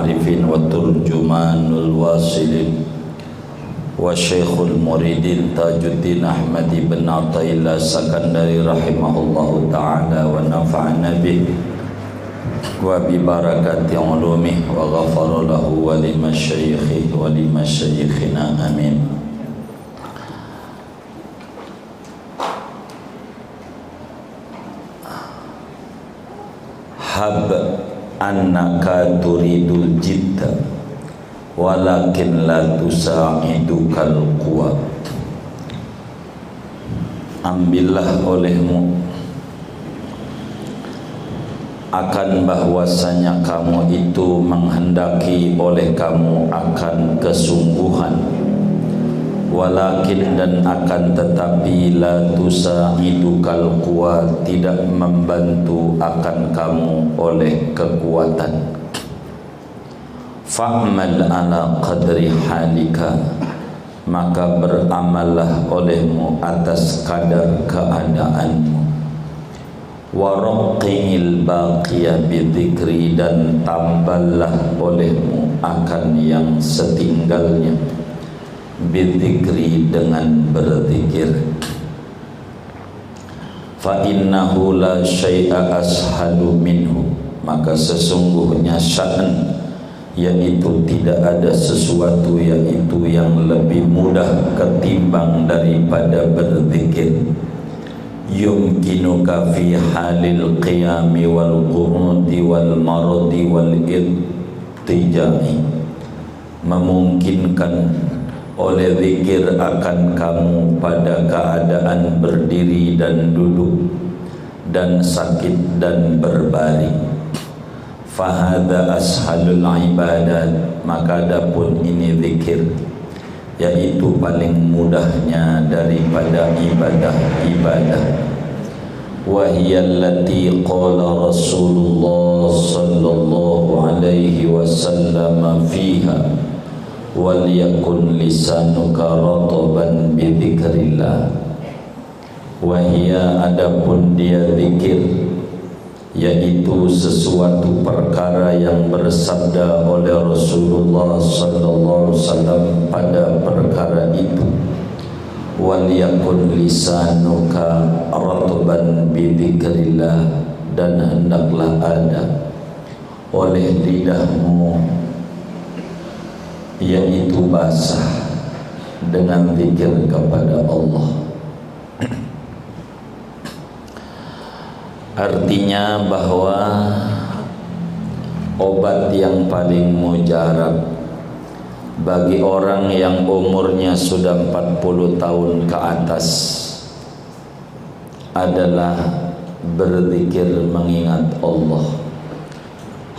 arifin wa turjumanul wasilin wa syekhul muridin Tajuddin Ahmad ibn Athaillah Sakandari rahimahullahu ta'ala wa nafa'ana bih wa bi barakati ulumih wa ghafara lahu wa limasyayikhi wa limasyayikhina amin. Hab annaka turidul jidda walakin la tusa'idukal quwa. Ambillah olehmu akan bahwasanya kamu itu menghendaki oleh kamu akan kesungguhan, walakin dan akan tetapi la tusa'idukal quwa tidak membantu akan kamu oleh kekuatan. Fa'mal ala qadri halika, maka beramallah olehmu atas kadar keadaanmu. Waraqil baqiya bidzikri, dan tambahlah olehmu akan yang setinggalnya bidzikri dengan berzikir. Fa innahu la syai'a ashalu minhu, maka sesungguhnya sya'an, yaitu tidak ada sesuatu yaitu yang lebih mudah ketimbang daripada berzikir. Yumkinuka fi halil qiyami wal qunudi wal maradi wal ittijai, memungkinkan oleh zikir akan kamu pada keadaan berdiri dan duduk dan sakit dan berbaring. Fahada ashalul ibadat, maka adapun ini zikir, yaitu paling mudahnya daripada ibadah-ibadah. Wa hiya allati qala Rasulullah sallallahu alaihi wasallam fiha wal yakun lisanuka rataban bi dzikrillah. Wa hiya, adapun dia zikir, yaitu sesuatu perkara yang bersabda oleh Rasulullah sallallahu alaihi wasallam pada perkara itu. Wal yakun lisanuka ratban bi dzikrillah, dan hendaklah ada oleh lidahmu yaitu basah dengan zikir kepada Allah. Artinya bahwa obat yang paling mujarab bagi orang yang umurnya sudah 40 tahun ke atas adalah berzikir mengingat Allah.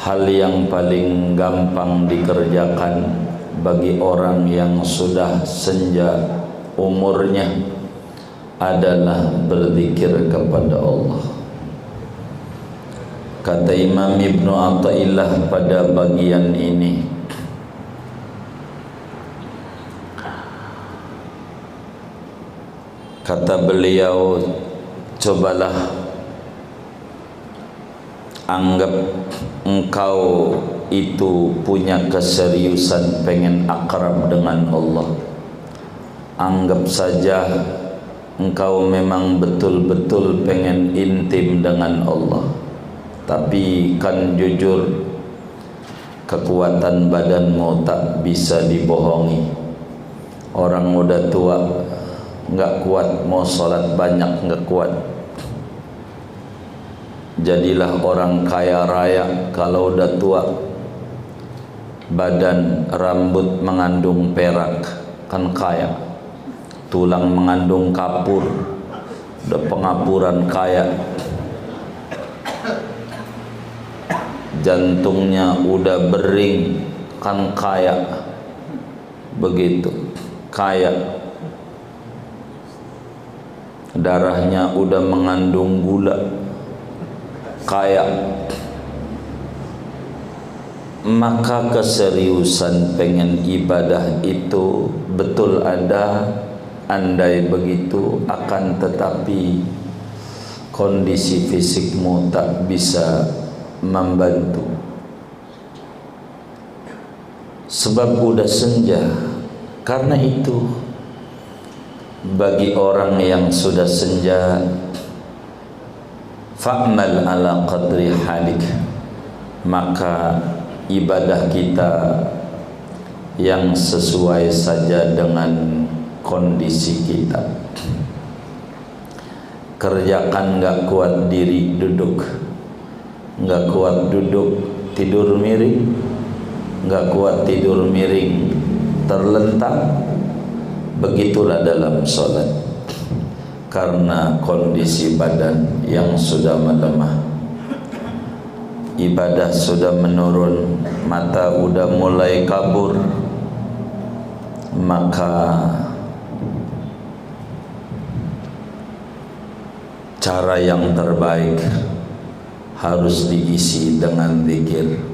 Hal yang paling gampang dikerjakan bagi orang yang sudah senja umurnya adalah berzikir kepada Allah. Kata Imam Ibnu Athaillah pada bagian ini, kata beliau, cobalah anggap engkau itu punya keseriusan pengen akrab dengan Allah. Anggap saja engkau memang betul-betul pengen intim dengan Allah. Tapi kan jujur, kekuatan badanmu tak bisa dibohongi. Orang udah tua nggak kuat, mau sholat banyak nggak kuat. Jadilah orang kaya raya, kalau udah tua badan rambut mengandung perak, kan kaya. Tulang mengandung kapur, udah pengapuran kaya. Jantungnya udah bering, kan kaya. Begitu kaya. Darahnya udah mengandung gula, kaya. Maka keseriusan pengen ibadah itu betul ada, andai begitu, akan tetapi kondisi fisikmu tak bisa membantu. sebab udah senja. Karena itu bagi orang yang sudah senja, fa'mal ala qadri halik, maka ibadah kita yang sesuai saja dengan kondisi kita. Kerjakan, gak kuat diri duduk, gak kuat duduk tidur miring, gak kuat tidur miring terlentang. Begitulah dalam sholat, karena kondisi badan yang sudah melemah, ibadah sudah menurun, mata udah mulai kabur, maka cara yang terbaik harus diisi dengan zikir.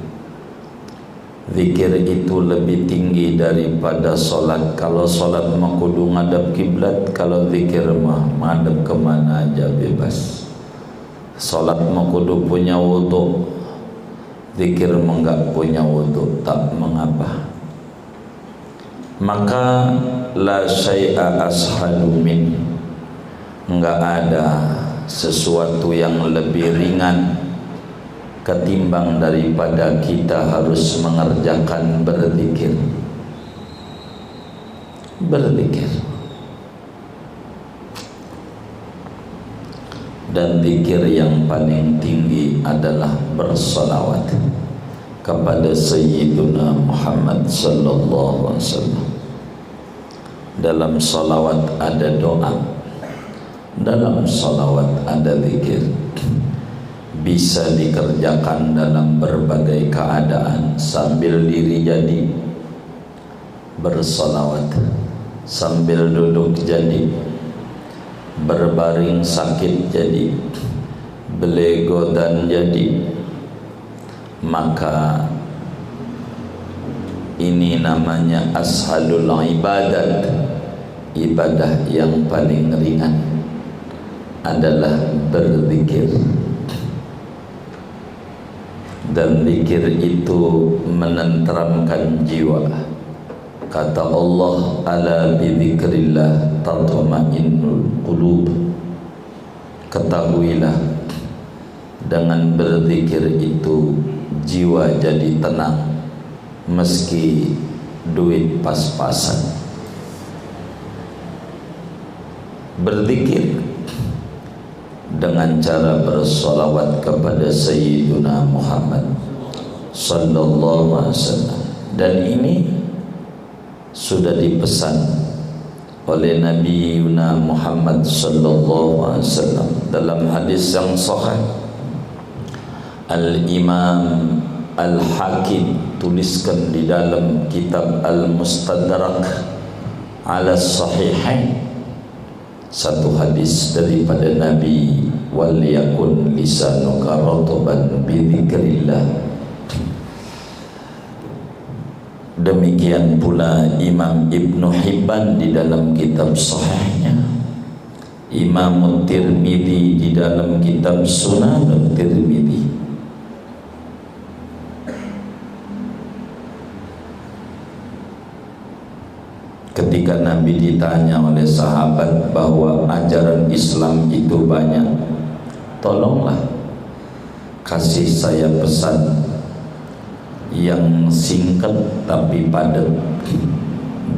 Zikir itu lebih tinggi daripada solat. Kalau solat mah kudu ngadep kiblat, kalau zikir mah ngadep kemana aja bebas. Solat mah kudu punya wudu, zikir mah enggak punya wudu, tak mengapa. Maka la syai'a ashalu min, enggak ada sesuatu yang lebih ringan ketimbang daripada kita harus mengerjakan berzikir. Berzikir. Dan zikir yang paling tinggi adalah bersalawat kepada Sayyiduna Muhammad sallallahu alaihi wasallam. Dalam salawat ada doa, dalam salawat ada zikir. Bisa dikerjakan dalam berbagai keadaan, sambil diri jadi bersalawat, sambil duduk jadi, berbaring sakit jadi, belegodan jadi. Maka ini namanya ashalul ibadat. Ibadah yang paling ringan adalah berzikir. Dan zikir itu menenteramkan jiwa. Kata Allah, ala bidzikrillah tatma'innul qulub. Ketahuilah, dengan berzikir itu jiwa jadi tenang, meski duit pas-pasan. Berzikir dengan cara bersolawat kepada Sayyiduna Muhammad sallallahu alaihi wasallam. Dan ini sudah dipesan oleh Nabi Yuna Muhammad sallallahu alaihi wasallam dalam hadis yang sahih. Al-Imam Al-Hakim tuliskan di dalam kitab Al-Mustadrak ala Sahihain satu hadis daripada Nabi, wal yakun lisanuka rataban bi dzikrillah. Demikian pula Imam Ibnu Hibban di dalam kitab sahihnya, Imam Tirmidzi di dalam kitab Sunan Tirmidzi. Ketika Nabi ditanya oleh sahabat bahwa ajaran Islam itu banyak, tolonglah kasih saya pesan yang singkat tapi padat,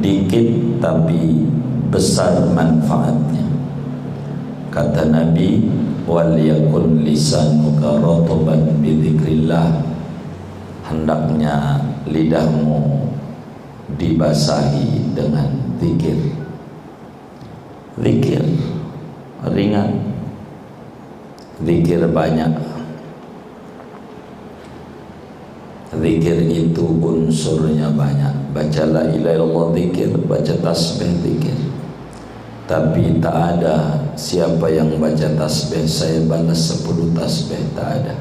dikit tapi besar manfaatnya. Kata Nabi, wal yakun lisanuka rataban bi dzikrillah. Hendaknya lidahmu dibasahi dengan zikir. Zikir ringan, zikir banyak. Zikir itu unsurnya banyak. Baca la ilaha illallah zikir, baca tasbih zikir. Tapi tak ada siapa yang baca tasbih saya balas 10 tasbih, tak ada.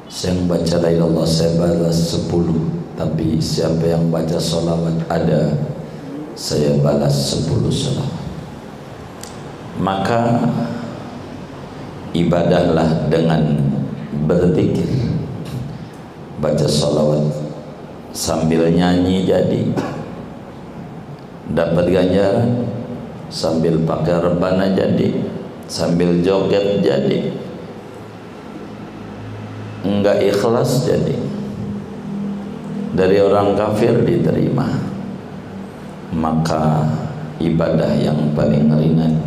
Yang baca la ilaha illallah saya balas 10. Tapi siapa yang baca salawat ada, saya balas 10 salawat. Maka ibadahlah dengan berzikir. Baca salawat sambil nyanyi jadi dapat ganjaran, sambil pakai rebana jadi, sambil joget jadi, enggak ikhlas jadi, dari orang kafir diterima. Maka ibadah yang paling ringan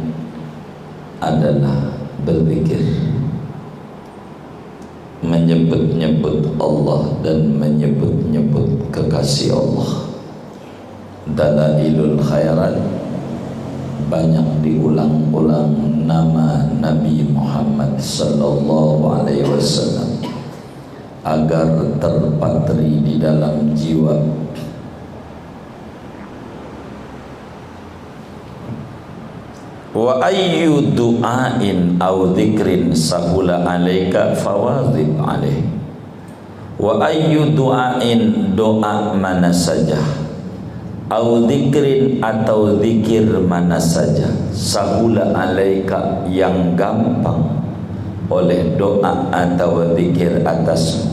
adalah berzikir, menyebut-nyebut Allah dan menyebut-nyebut kekasih Allah. Dalailul khairat, banyak diulang-ulang nama Nabi Muhammad sallallahu alaihi wasallam agar terpatri di dalam jiwa. Wa ayyu du'ain aw dzikrin sahula alaika fawazib alaih. Wa ayyu du'ain, doa mana saja, aw dzikrin atau zikir mana saja, sahula alaika yang gampang oleh doa atau zikir atas,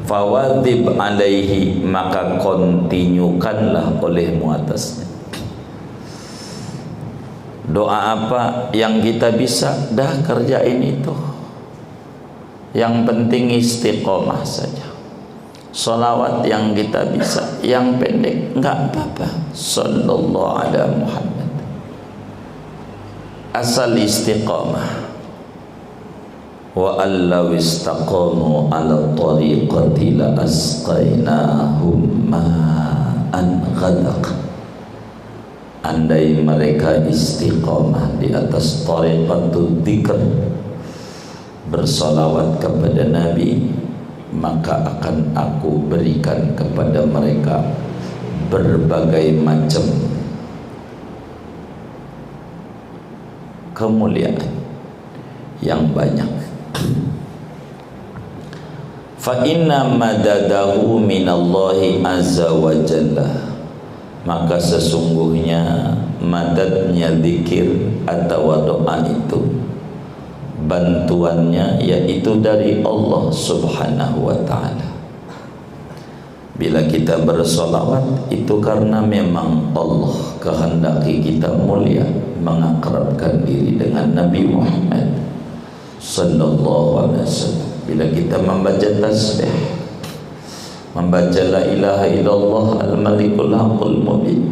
fawazib alaihi maka kontinyukanlah olehmu atasnya. Doa apa yang kita bisa, dah kerjain itu. Yang penting istiqomah saja. Salawat yang kita bisa, yang pendek enggak apa-apa. Sallallahu ala Muhammad. Asal istiqomah. Wa allaw istaqamu ala tariqati la asqainahum ma'an ghadaq. Andai mereka istiqamah di atas tariqatul dzikr, bersalawat kepada Nabi, maka akan aku berikan kepada mereka berbagai macam kemuliaan yang banyak. Fa inna madadahu minallahi azza wa jalla, maka sesungguhnya madadnya zikir atau doa itu, bantuannya yaitu dari Allah subhanahu wa ta'ala. Bila kita bersolawat itu karena memang Allah kehendaki kita mulia, mengakrabkan diri dengan Nabi Muhammad sallallahu alaihi wasallam. Bila kita membaca tasbih, membaca la ilaha illallah al-malikul haqqul mubin,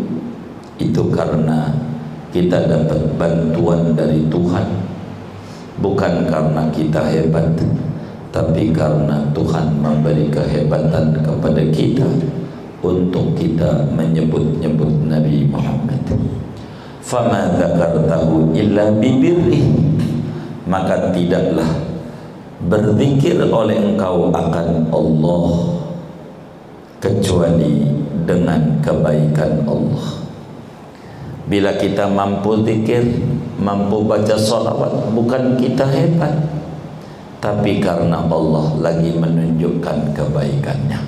itu karena kita dapat bantuan dari Tuhan, bukan karena kita hebat, tapi karena Tuhan memberi kehebatan kepada kita untuk kita menyebut-nyebut Nabi Muhammad. Fama dzakartahu illa bibirri, maka tidaklah berzikir oleh engkau akan Allah kecuali dengan kebaikan Allah. Bila kita mampu zikir, mampu baca salawat, bukan kita hebat, tapi karena Allah lagi menunjukkan kebaikannya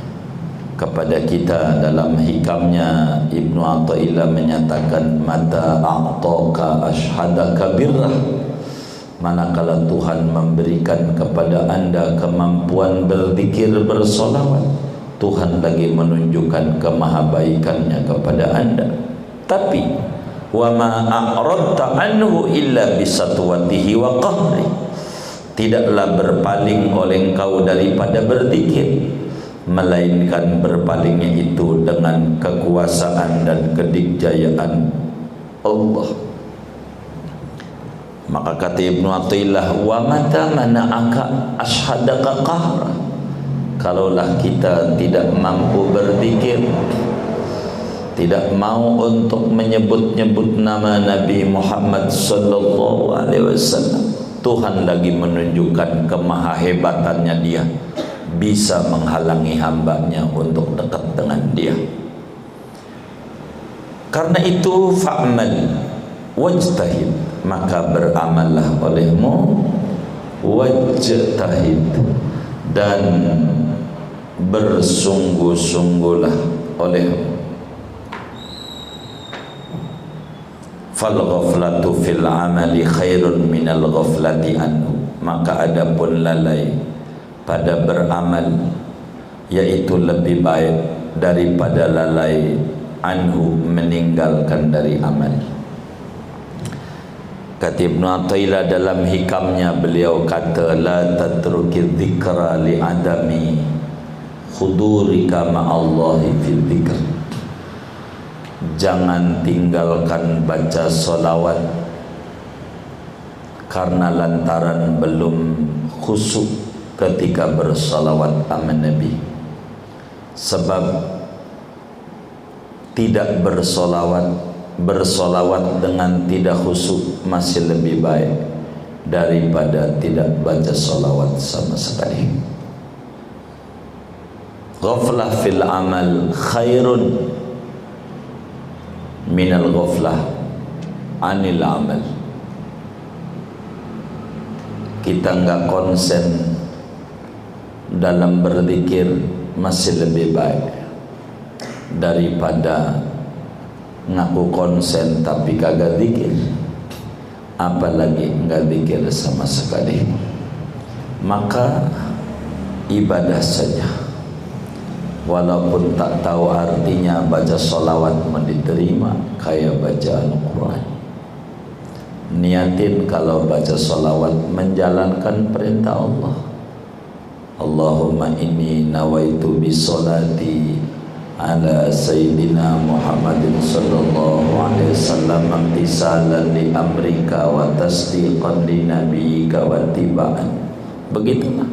kepada kita. Dalam hikamnya Ibnu Athaillah menyatakan, mata a'taka ashhadaka birrah, manakala Tuhan memberikan kepada anda kemampuan berzikir, bersolawat, Tuhan lagi menunjukkan kemahabaikannya kepada anda. Tapi wa ma a'radta anhu illa bisatwatihi wa qahri, tidaklah berpaling oleh engkau daripada berzikir, melainkan berpalingnya itu dengan kekuasaan dan kedikjayaan Allah. Maka kata Ibnu Athaillah, wa mata mana'aka ashhadaka qahra, kalaulah kita tidak mampu berzikir, tidak mau untuk menyebut-nyebut nama Nabi Muhammad sallallahu alaihi wasallam, Tuhan lagi menunjukkan kemahahebatannya dia, bisa menghalangi hambanya untuk dekat dengan dia. Karena itu fa'mal wajtahid, maka beramallah olehmu, wajtahid, dan bersungguh-sungguhlah olehmu. Fal ghaflatu fil amali khairun minal ghaflati anhu, maka adapun lalai pada beramal yaitu lebih baik daripada lalai anhu meninggalkan dari amal. Kata Ibnu Athaillah dalam hikamnya, beliau kata la tatruki dzikra li adami khudurika ma'allahi fil dzikr. Jangan tinggalkan baca solawat karena lantaran belum khusyuk ketika bersolawat sama Nabi. Sebab tidak bersolawat dengan tidak khusyuk masih lebih baik daripada tidak baca solawat sama sekali. Ghaflah fil amal khairun minal ghaflah anil amal. Kita enggak konsen dalam berzikir masih lebih baik daripada ngaku konsen tapi kagak zikir, apalagi enggak zikir sama sekali. Maka ibadah saja, walaupun tak tahu artinya baca solawat diterima kayak baca Al-Quran. Niatin kalau baca solawat menjalankan perintah Allah. Allahumma inni nawaitu bisolati ala sayyidina Muhammadin sallallahu alaihi wasallam amtisalan li amrika wa tasdiqan li nabiyyika wa tibaan. Begitulah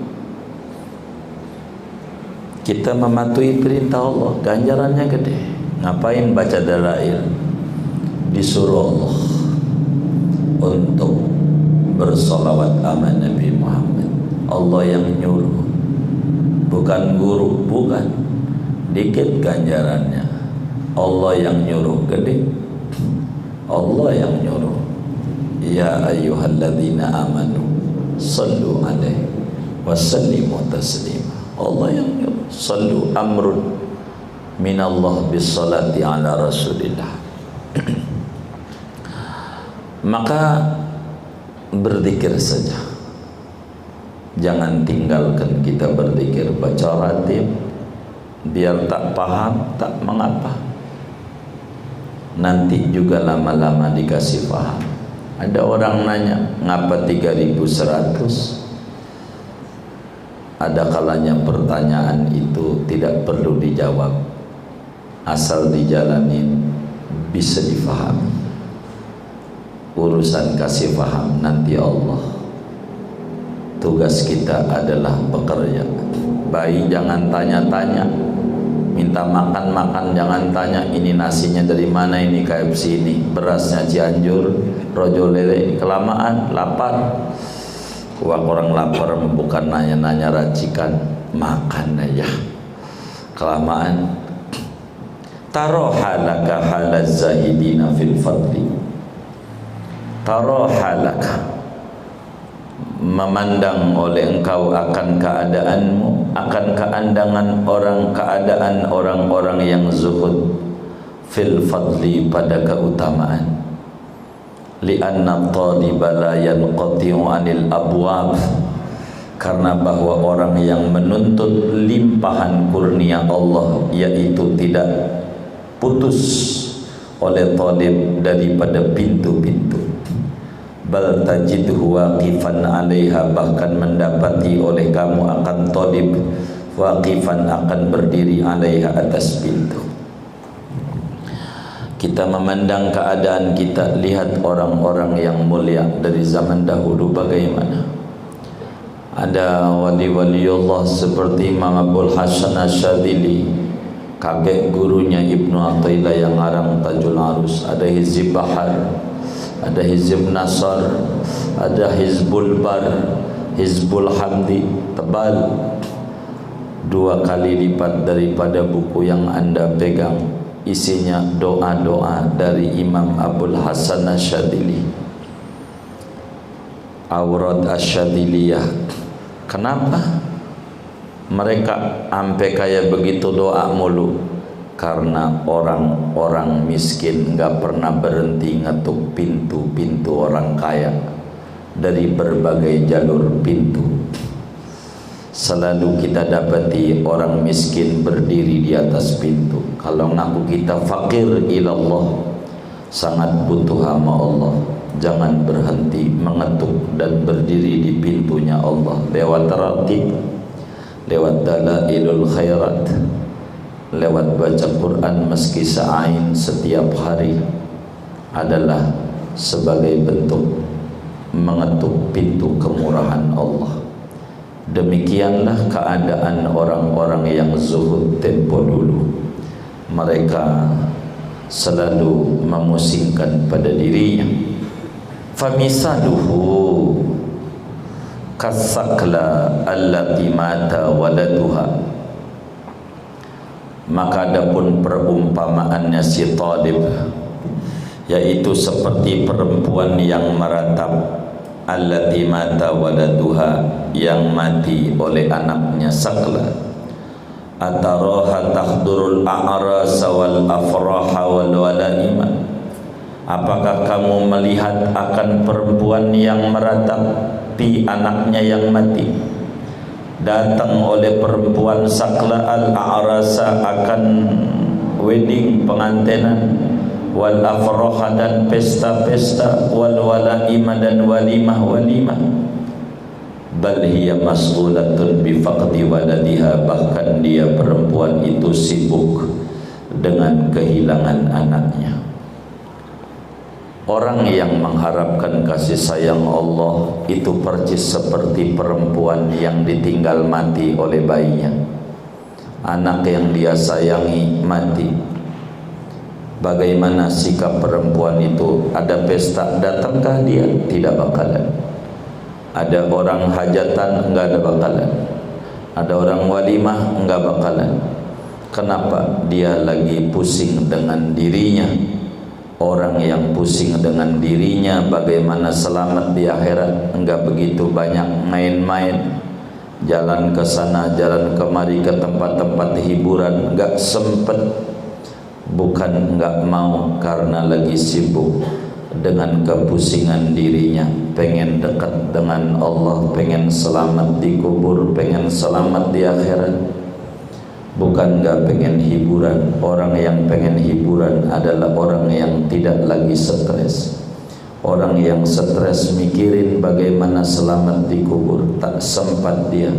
kita mematuhi perintah Allah, ganjarannya gede. Ngapain baca dalail? Disuruh Allah untuk bersolawat sama Nabi Muhammad. Allah yang nyuruh, bukan guru, bukan. Dikit ganjarannya. Allah yang nyuruh, gede. Allah yang nyuruh. Ya ayyuhalladzina amanu sallu alaihi wa sallimu taslima. Allah yang nyuruh. Sallu amrun minallah bisalati ala rasulillah. Maka berzikir saja, jangan tinggalkan kita berzikir. Baca ratib, biar tak paham tak mengapa, nanti juga lama-lama dikasih paham. Ada orang nanya, ngapa 3100? Ada kalanya pertanyaan itu tidak perlu dijawab, asal dijalanin bisa difahami. Urusan kasih paham nanti Allah. Tugas kita adalah bekerja. Bayi jangan tanya-tanya, minta makan jangan tanya ini nasinya dari mana, ini KFC, ini berasnya Cianjur, rojo lele. Kelamaan lapar. Orang lapar bukan nanya-nanya racikan, makan aja. Kelamaan. Tarohalaka halaz zahidina fil fadli. Tarohalaka, memandang oleh engkau akan keadaanmu, akan keadaan orang-orang yang zuhud fil fadli, pada keutamaan. Li'anna taliba la yanqati'u 'anil abwab, karena bahwa orang yang menuntut limpahan kurnia Allah, yaitu tidak putus oleh talib daripada pintu-pintu. Bal tajidhu waqifan 'alaiha, bahkan mendapati oleh kamu akan talib waqifan, akan berdiri 'alaiha, atas pintu. Kita memandang keadaan kita, lihat orang-orang yang mulia dari zaman dahulu bagaimana. Ada wali-wali Allah seperti Imam Abul Hasan Asyadzili, kakek gurunya Ibnu Athaillah yang ngarang Tajul Arus. Ada Hizib Bahar, ada Hizib Nasar, ada Hizbul Bar, Hizbul Hamdi, tebal 2 kali lipat daripada buku yang Anda pegang. Isinya doa-doa dari Imam Abul Hasan Asyadzili, Aurad Asyadziliyah. Kenapa mereka sampai kayak begitu doa mulu? Karena orang-orang miskin enggak pernah berhenti ngetuk pintu-pintu orang kaya dari berbagai jalur pintu. Selalu kita dapati orang miskin berdiri di atas pintu. Kalau ngaku kita fakir ilallah, sangat butuh sama Allah, jangan berhenti mengetuk dan berdiri di pintunya Allah lewat ratib, lewat dalailul khairat, lewat baca Quran meski seain setiap hari, adalah sebagai bentuk mengetuk pintu kemurahan Allah. Demikianlah keadaan orang-orang yang zuhud tempo dulu. Mereka selalu memusingkan pada dirinya. Famisaluhu kasakla allati mata waladuha. Maka adapun perumpamaannya si Talib, yaitu seperti perempuan yang meratap, allati mata waladuha, yang mati oleh anaknya sakla. Ataraha tahdurul a'rasa wal afraha wal walaima. Apakah kamu melihat akan perempuan yang meratapi anaknya yang mati? Datang oleh perempuan sakla al-a'rasa akan wedding, pengantenan, wal afraha dan pesta-pesta, wal walaima dan walimah-walimah. Bal hiya mas'ulatun bi faqdi waladiha, bahkan dia perempuan itu sibuk dengan kehilangan anaknya. Orang yang mengharapkan kasih sayang Allah itu persis seperti perempuan yang ditinggal mati oleh bayinya. Anak yang dia sayangi mati. Bagaimana sikap perempuan itu? Ada pesta, datangkah dia? Tidak bakalan. Ada orang hajatan, enggak ada bakalan. Ada orang walimah, enggak bakalan. Kenapa? Dia lagi pusing dengan dirinya. Orang yang pusing dengan dirinya bagaimana selamat di akhirat, enggak begitu banyak main-main, jalan ke sana jalan kemari ke tempat-tempat hiburan, enggak sempet. Bukan enggak mau, karena lagi sibuk dengan kepusingan dirinya, pengen dekat dengan Allah, pengen selamat di kubur, pengen selamat di akhirat. Bukan enggak pengen hiburan. Orang yang pengen hiburan adalah orang yang tidak lagi stres. Orang yang stres mikirin bagaimana selamat di kubur, tak sempat dia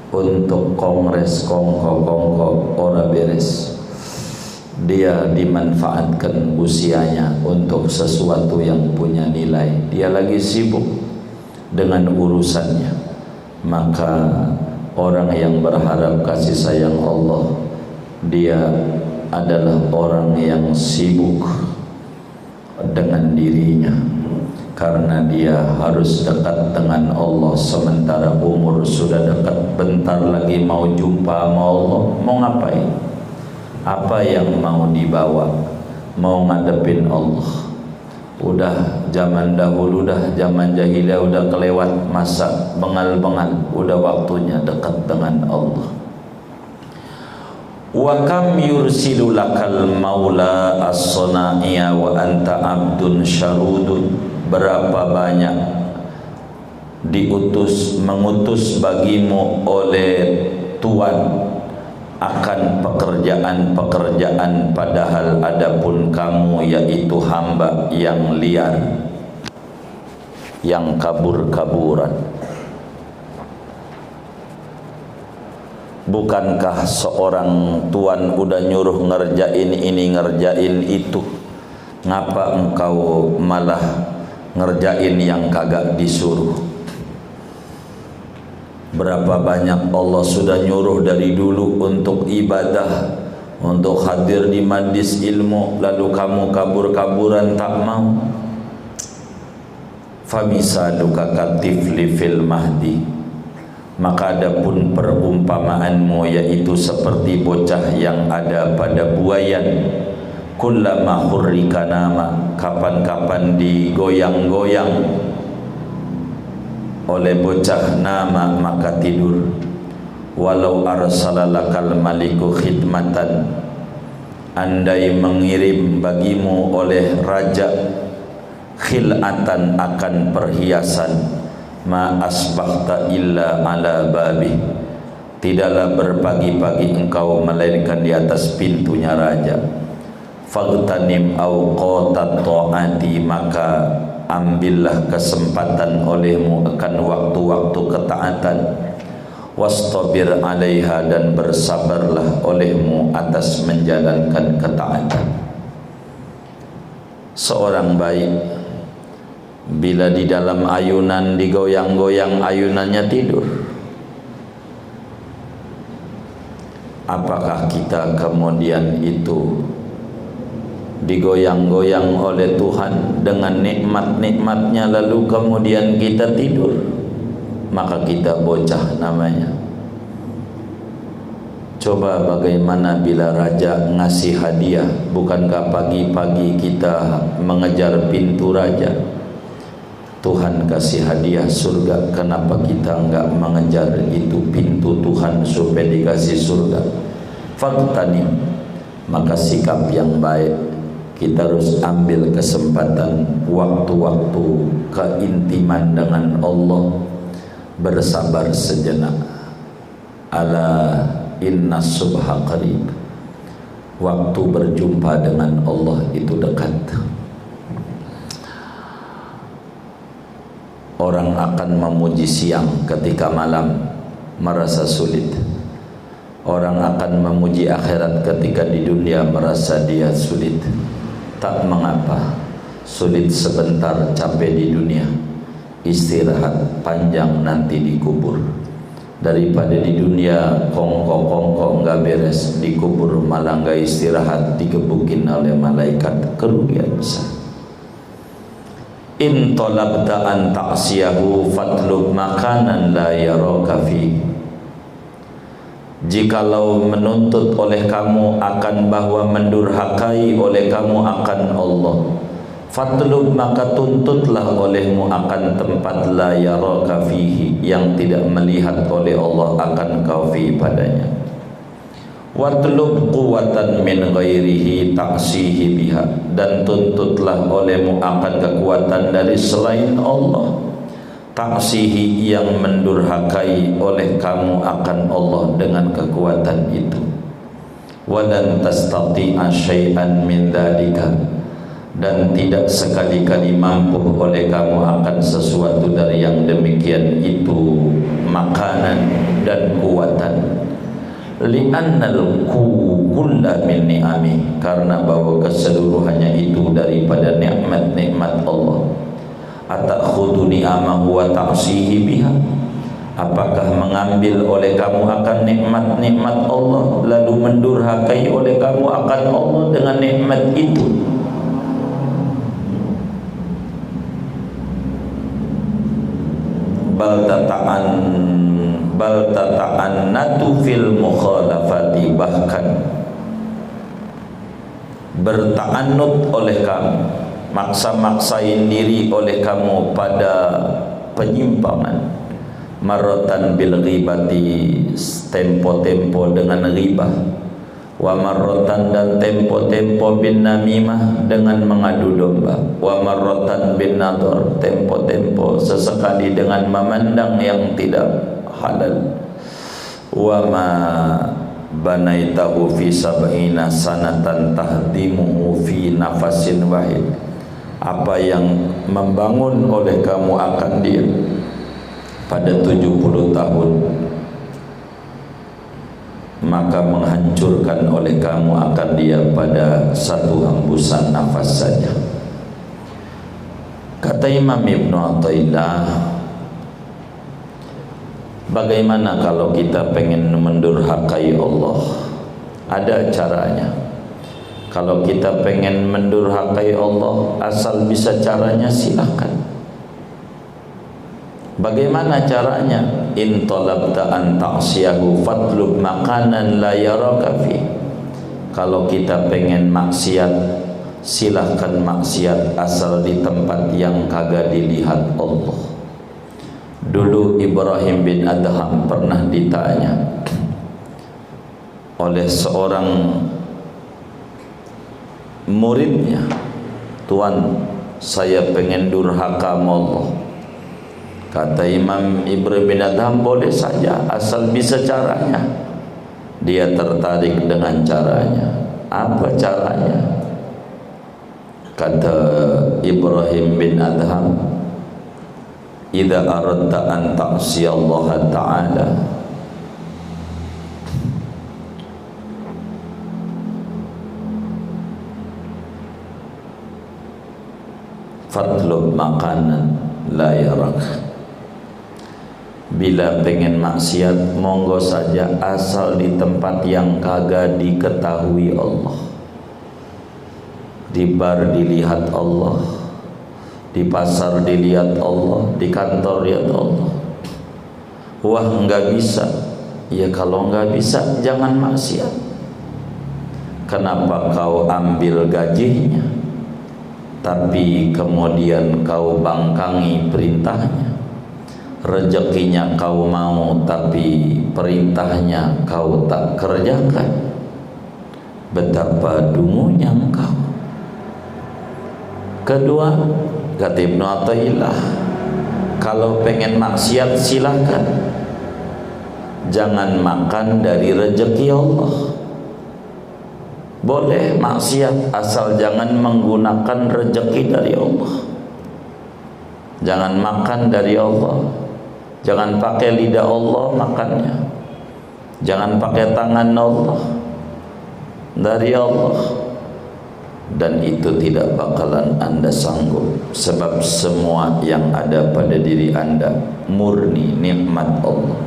untuk kongres kongko ora beres. Dia dimanfaatkan usianya untuk sesuatu yang punya nilai. Dia lagi sibuk dengan urusannya. Maka orang yang berharap kasih sayang Allah, dia adalah orang yang sibuk dengan dirinya, karena dia harus dekat dengan Allah. Sementara umur sudah dekat, bentar lagi mau jumpa sama Allah. Mau ngapain? Apa yang mau dibawa? Mau ngadepin Allah. Udah zaman dahulu, udah zaman jahiliyah, udah kelewat masa bengal-bengal. Udah waktunya dekat dengan Allah. Wa kam yursilu lakal maula as-sana'iya wa anta abdun syarudun. Berapa banyak mengutus bagimu oleh Tuhan akan pekerjaan-pekerjaan, padahal adapun kamu yaitu hamba yang liar, yang kabur-kaburan. Bukankah seorang tuan udah nyuruh ngerjain ini, ngerjain itu, ngapa engkau malah ngerjain yang kagak disuruh? Berapa banyak Allah sudah nyuruh dari dulu untuk ibadah, untuk hadir di majlis ilmu, lalu kamu kabur-kaburan tak mau. Famisaluka katifli fil mahdi. Maka adapun perumpamaanmu yaitu seperti bocah yang ada pada buayan. Kullama hurrika nama, kapan-kapan digoyang-goyang oleh bocah nama maka tidur. Walau arsalalakal maliku khidmatan, andai mengirim bagimu oleh raja khilatan akan perhiasan, ma asbahta illa ala babi, tidaklah berpagi-pagi engkau melainkan di atas pintunya raja. Faghtanim awqatat ta'ati, maka ambillah kesempatan olehmu akan waktu-waktu ketaatan. Wastabir 'alaiha, dan bersabarlah olehmu atas menjalankan ketaatan. Seorang baik bila di dalam ayunan digoyang-goyang ayunannya tidur, apakah kita kemudian itu digoyang-goyang oleh Tuhan dengan nikmat-nikmatnya lalu kemudian kita tidur? Maka kita bocah namanya. Coba bagaimana bila raja ngasih hadiah, bukankah pagi-pagi kita mengejar pintu raja? Tuhan kasih hadiah surga, kenapa kita enggak mengejar itu pintu Tuhan supaya dikasih surga? Faghtanim, maka sikap yang baik, kita harus ambil kesempatan waktu-waktu keintiman dengan Allah, bersabar sejenak. Ala inna subha qarib, waktu berjumpa dengan Allah itu dekat. Orang akan memuji siang ketika malam merasa sulit. Orang akan memuji akhirat ketika di dunia merasa dia sulit. Tak mengapa, sulit sebentar, capek di dunia, istirahat panjang nanti dikubur. Daripada di dunia kongko-kongko enggak beres, dikubur malah enggak istirahat, digebukin oleh malaikat, kerugian besar. In talabta an ta'siyahu fatlub makanan la yaraka fi. Jikalau menuntut oleh kamu akan bahwa mendurhakai oleh kamu akan Allah, fatlub, maka tuntutlah olehmu akan tempat la yaraka fihi, yang tidak melihat oleh Allah akan kau fi padanya. Watlub quwatan min ghairihi ta'sihi biha, dan tuntutlah olehmu akan kekuatan dari selain Allah, ta'sihi, yang mendurhakai oleh kamu akan Allah dengan kekuatan itu. Walan tastati'a syai'an min dzalika, dan tidak sekali-kali mampu oleh kamu akan sesuatu dari yang demikian itu, makanan dan kuatan. Li'annal kulla min ni'ami, karena bahwa keseluruhannya itu daripada nikmat-nikmat Allah. Atakhudhu ni'amahu wa ta'sihi biha, apakah mengambil oleh kamu akan nikmat-nikmat Allah lalu mendurhakai oleh kamu akan Allah dengan nikmat itu? Bal tata'annatu fil mukhalafati, bahkan berta'annut oleh kamu, maksa-maksain diri oleh kamu pada penyimpangan. Marratan bil ghibati, tempo-tempo dengan ghibah. Wa marratan, dan tempo-tempo bin namimah, dengan mengadu domba. Wa marratan bin nadhar, tempo-tempo sesekali dengan memandang yang tidak halal. Wa ma banaitahu fi sab'ina sanatan tahdimuhu fi nafasin wahid, apa yang membangun oleh kamu akan dia pada 70 tahun, maka menghancurkan oleh kamu akan dia pada satu hembusan nafas saja. Kata Imam Ibn Athaillah, bagaimana kalau kita pengen mendurhakai Allah? Ada caranya. Kalau kita pengen mendurhakai Allah, asal bisa caranya silakan. Bagaimana caranya? In talabta an ta'siyahu fatlub makanan la yaraka fi. Kalau kita pengen maksiat, silahkan maksiat asal di tempat yang kagak dilihat Allah. Dulu Ibrahim bin Adham pernah ditanya oleh seorang muridnya, "Tuan, saya pengen durhaka sama Allah." Kata Imam Ibrahim bin Adham, boleh saja asal bisa caranya. Dia tertarik dengan caranya. Apa caranya? Kata Ibrahim bin Adham, idza aradta an ta'siya Allah Ta'ala fatlub makanan la yarak. Bila pengen maksiat, monggo saja asal di tempat yang kagak diketahui Allah. Di bar dilihat Allah, di pasar dilihat Allah, di kantor lihat Allah. Wah, enggak bisa. Ya kalau enggak bisa, jangan maksiat. Kenapa kau ambil gajinya, tapi kemudian kau bangkangi perintahnya? Rezekinya kau mau, tapi perintahnya kau tak kerjakan. Betapa dungunya engkau. Kedua, kata Ibnu Athaillah, kalau pengen maksiat silakan, jangan makan dari rezeki Allah. Boleh maksiat asal jangan menggunakan rezeki dari Allah. Jangan makan dari Allah. Jangan pakai lidah Allah makannya. Jangan pakai tangan Allah, dari Allah. Dan itu tidak bakalan Anda sanggup, sebab semua yang ada pada diri Anda murni nikmat Allah.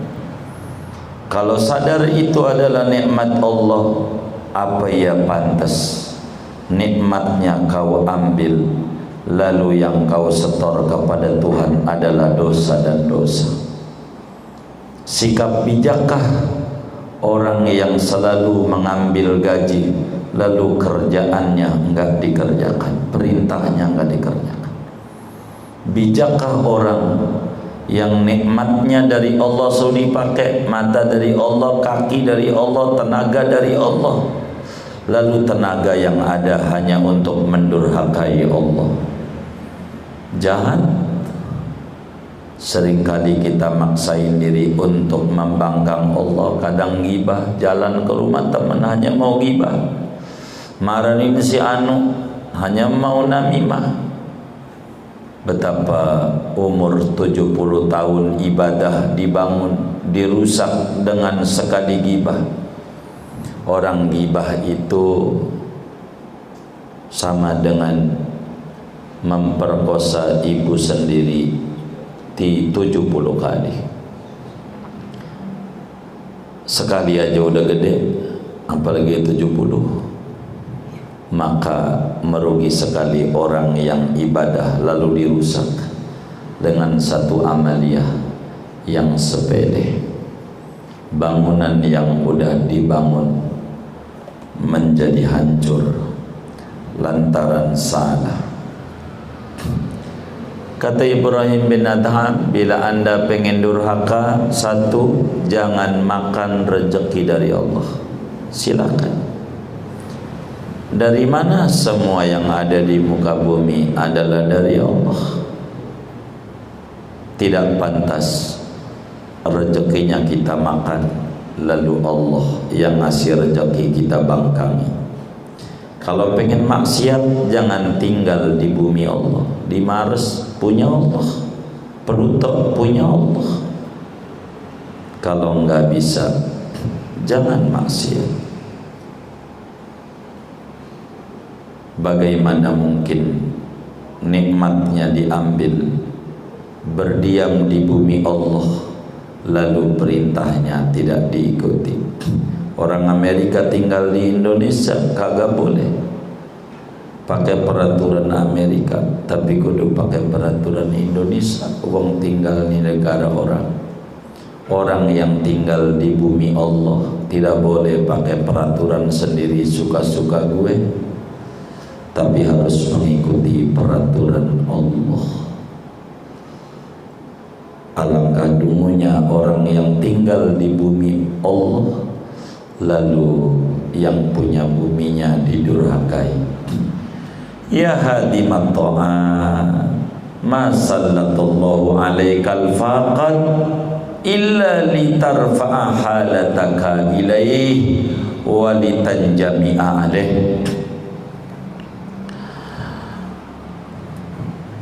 Kalau sadar itu adalah nikmat Allah, apa ya pantas nikmatnya kau ambil, lalu yang kau setor kepada Tuhan adalah dosa dan dosa. Sikap bijakkah orang yang selalu mengambil gaji, lalu kerjaannya enggak dikerjakan, perintahnya enggak dikerjakan? Bijakkah orang yang nikmatnya dari Allah sudah dipakai, mata dari Allah, kaki dari Allah, tenaga dari Allah, lalu tenaga yang ada hanya untuk mendurhakai Allah? Jangan. Seringkali kita maksain diri untuk membangkang Allah. Kadang gibah, jalan ke rumah teman hanya mau gibah, marahin si anu hanya mau namimah. Betapa umur 70 tahun ibadah dibangun, dirusak dengan sekali gibah. Orang gibah itu sama dengan memperkosa ibu sendiri di 70 kali. Sekali aja udah gede, apalagi 70. Maka merugi sekali orang yang ibadah lalu dirusak dengan satu amaliyah yang sepele. Bangunan yang udah dibangun menjadi hancur lantaran salah. Kata Ibrahim bin Adham, bila Anda pengen durhaka, satu, jangan makan rezeki dari Allah. Silakan. Dari mana? Semua yang ada di muka bumi adalah dari Allah. Tidak pantas rezekinya kita makan, lalu Allah yang ngasih rezeki kita bangkangi. Kalau pengen maksiat, jangan tinggal di bumi Allah. Di Mars punya Allah, Pluto punya Allah. Kalau enggak bisa, jangan maksiat. Bagaimana mungkin nikmatnya diambil, berdiam di bumi Allah, lalu perintahnya tidak diikuti? Orang Amerika tinggal di Indonesia kagak boleh pakai peraturan Amerika, tapi kudu pakai peraturan Indonesia. Wong tinggal di negara orang. Orang yang tinggal di bumi Allah tidak boleh pakai peraturan sendiri suka-suka gue, tapi harus mengikuti peraturan Allah. Alangkah dungunya orang yang tinggal di bumi Allah, lalu yang punya buminya didurhakai. Ya hadimat ta'at, ma sallallahu alaikal faqad illa litarfa'a halataka ilaih wa litanjami'a alaih.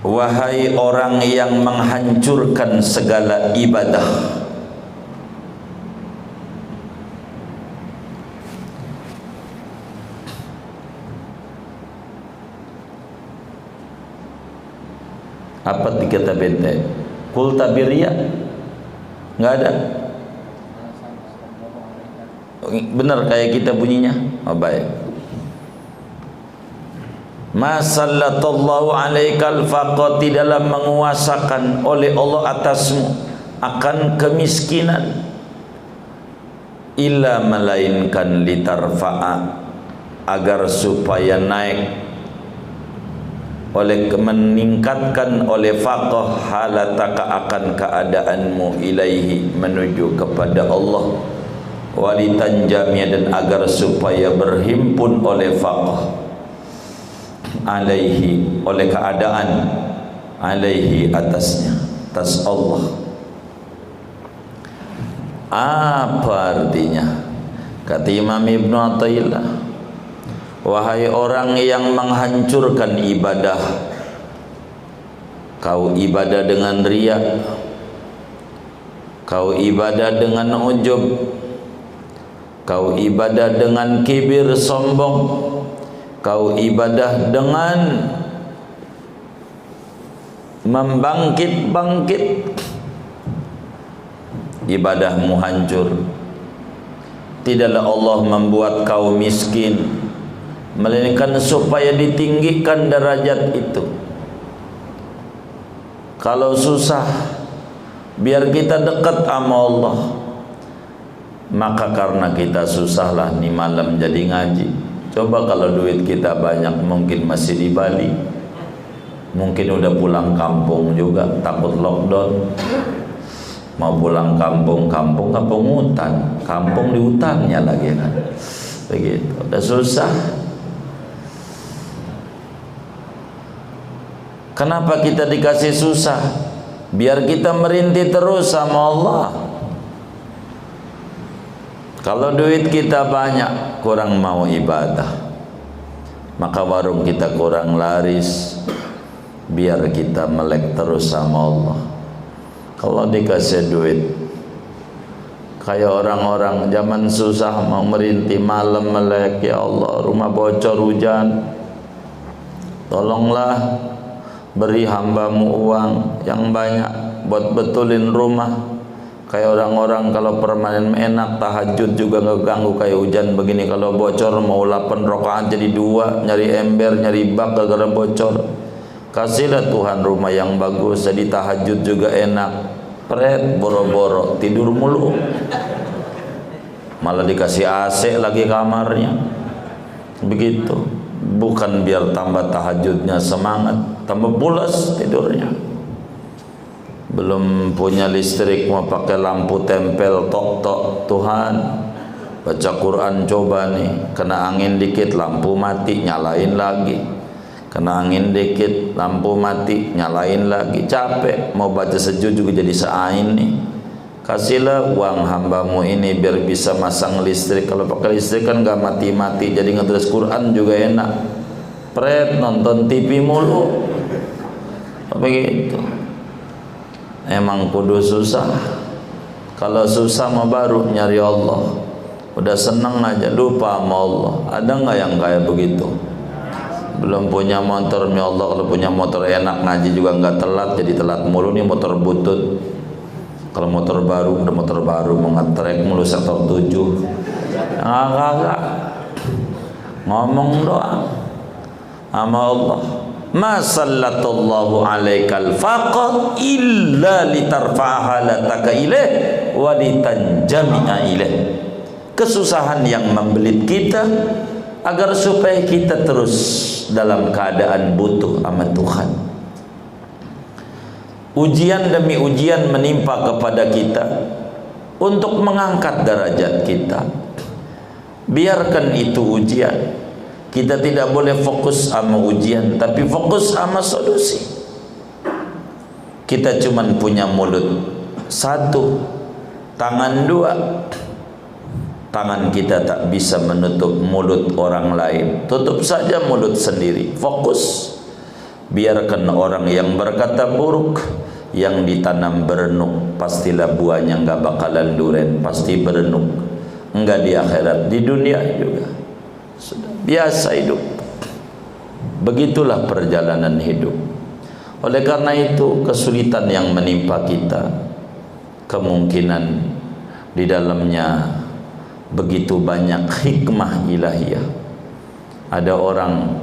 Wahai orang yang menghancurkan segala ibadah, apa dikata bente? Kul tabiriya nggak ada. Benar kayak kita bunyinya. Oh, baik. Ma sallallahu alaikal faqat, dalam menguasakan oleh Allah atasmu akan kemiskinan, illa melainkan litarfa'a, agar supaya naik oleh meningkatkan oleh faqah halataka akan keadaanmu ilaihi menuju kepada Allah, walitanjami dan agar supaya berhimpun oleh faqah alaihi oleh keadaan alaihi atasnya, atas Allah. Apa artinya? Kata Imam Ibnu Athaillah, wahai orang yang menghancurkan ibadah, kau ibadah dengan riya, kau ibadah dengan ujub, kau ibadah dengan kibir sombong, kau ibadah dengan membangkit-bangkit, ibadahmu hancur. Tidaklah Allah membuat kau miskin, melainkan supaya ditinggikan derajat itu. Kalau susah, biar kita dekat sama Allah. Maka karena kita susahlah nih malam jadi ngaji. Coba kalau duit kita banyak, mungkin masih di Bali, mungkin udah pulang kampung juga, takut lockdown. Mau pulang kampung, kampung hutan, kampung di hutannya lagi kan, begitu. Udah susah. Kenapa kita dikasih susah? Biar kita merintih terus sama Allah. Kalau duit kita banyak, kurang mau ibadah, maka warung kita kurang laris. Biar kita melek terus sama Allah. Kalau dikasih duit kayak orang-orang zaman susah mau merintih malam melek, ya Allah rumah bocor hujan, tolonglah beri hambamu uang yang banyak buat betulin rumah. Kayak orang-orang kalau permanen enak tahajud juga nggak ganggu kayak hujan begini. Kalau bocor mau 8 rakaat jadi 2, nyari ember nyari bak gara-gara bocor. Kasihlah Tuhan rumah yang bagus, jadi tahajud juga enak. Pret boro-boro tidur mulu, malah dikasih AC lagi kamarnya. Begitu, bukan biar tambah tahajudnya semangat, tambah pulas tidurnya. Belum punya listrik mau pakai lampu tempel tok-tok. Tuhan, baca Quran coba nih, kena angin dikit lampu mati, nyalain lagi. Kena angin dikit lampu mati, nyalain lagi. Capek mau baca sejuk juga jadi seain nih. Kasihlah uang hambamu ini biar bisa masang listrik. Kalau pakai listrik kan gak mati-mati, jadi ngetulis Quran juga enak. Pret nonton TV mulu, begitu. Emang kudu susah. Kalau susah mah baru nyari Allah. Udah seneng aja lupa sama Allah. Ada nggak yang kayak begitu? Belum punya motor, ya Allah, kalau punya motor enak ngaji juga nggak telat, jadi telat mulu nih motor butut. Kalau motor baru, udah motor baru mau ngetrek mulu sektor 7. Enggak. Ngomong doang sama Allah. Ma sallallahu alaikal faqat illa litarfa'a halataka ilaih wa litanjami'a ilaih. Kesusahan yang membelit kita agar supaya kita terus dalam keadaan butuh sama Tuhan. Ujian demi ujian menimpa kepada kita untuk mengangkat derajat kita. Biarkan itu ujian. Kita tidak boleh fokus sama ujian, tapi fokus sama solusi. Kita cuman punya mulut satu, tangan dua. Tangan kita tak bisa menutup mulut orang lain. Tutup saja mulut sendiri. Fokus. Biarkan orang yang berkata buruk, yang ditanam berenuk, pastilah buahnya enggak bakalan duren, pasti berenuk. Enggak di akhirat, di dunia juga. Sudah biasa hidup. Begitulah perjalanan hidup. Oleh karena itu, kesulitan yang menimpa kita, kemungkinan di dalamnya begitu banyak hikmah ilahiyah. Ada orang,